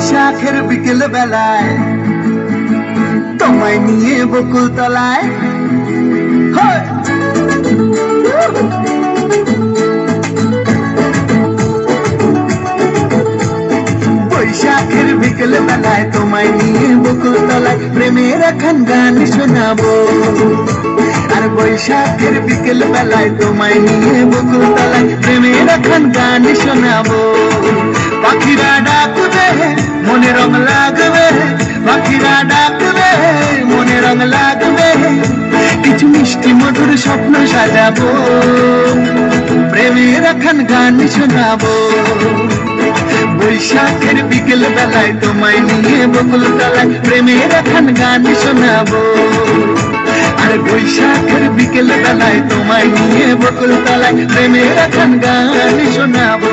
বৈশাখের বিকেল বেলায় তোমায় নিয়ে বকুল তলায় বৈশাখের বিকেল বেলায় তোমায় নিয়ে বকুল তলায় প্রেমের এখন গান শোনাবো। আর বৈশাখের বিকেল বেলায় তোমায় নিয়ে বকুল তলায় প্রেমের এখন গান শোনাবো। পাখিরা ডাকবে মনে রং লাগবে, পাখিরা ডাকবে মনে রং লাগবে, কিছু মিষ্টি মধুর স্বপ্ন সাজাবো, প্রেমের এখন গান শোনাবো। বৈশাখের বিকেল বেলায় তোমায় নিয়ে বকুল তলায় প্রেমের এখন গান শোনাবো। আর বৈশাখের বিকেল বেলায় তোমায় নিয়ে বকুল তলায় প্রেমের এখন গান শোনাবো।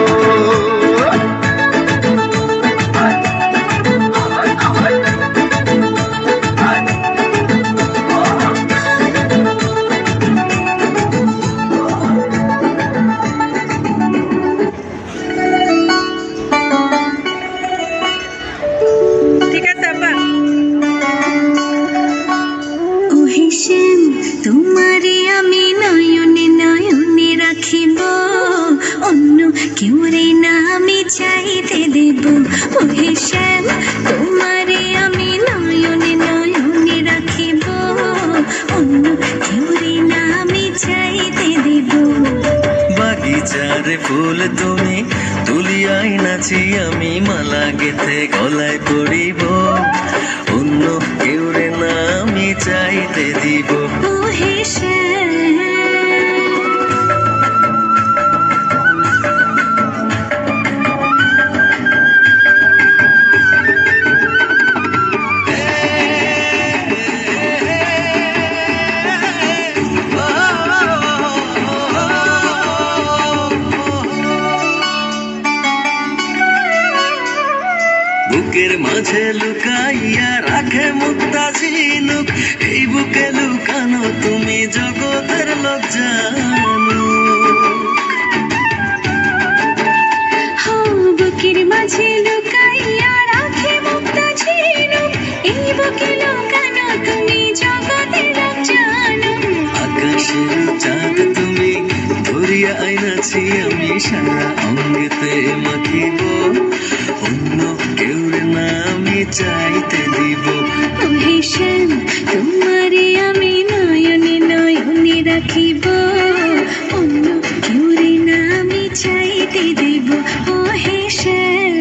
তোমারে আমি নয়নে নয়নে রাখিব, অন্য কেউ রে না আমি চাইতে দেব। ওহে শ্যাম তোমারে আমি নয়নে নয়নে রাখিব, অন্য কেউ রে না আমি চাইতে দেব। বাগিচার ফুল তুমি তুলিয়াই নাচি আমি মালা গেথে গলায় পড়িব, অন্য কেউ রে না আমি চাইতে দিব। ওহে শ্যাম বুকের মাঝে লুকাইয়া রাখে মুক্তা ঝিনুক, এই বুকে লুকানো তুমি জগতের লোক জানো। বুকের মাঝে লুকাইয়া রাখে মুক্তা ঝিনুক, এই বুকে লুকানো তুমি জগতের লোক জানো। আকাশের চাঁদ তুমি ধরিয়া আইনাছি আমি সারা অঙ্গেতে মাখিব, অন্য কেউ না আমি চাইতে দিব। ওহে শ্যাম তোমারে আমি নয়নে নয়নে রাখিব, অন্য কেউ রে না আমি চাইতে দেব। ওহে শ্যাম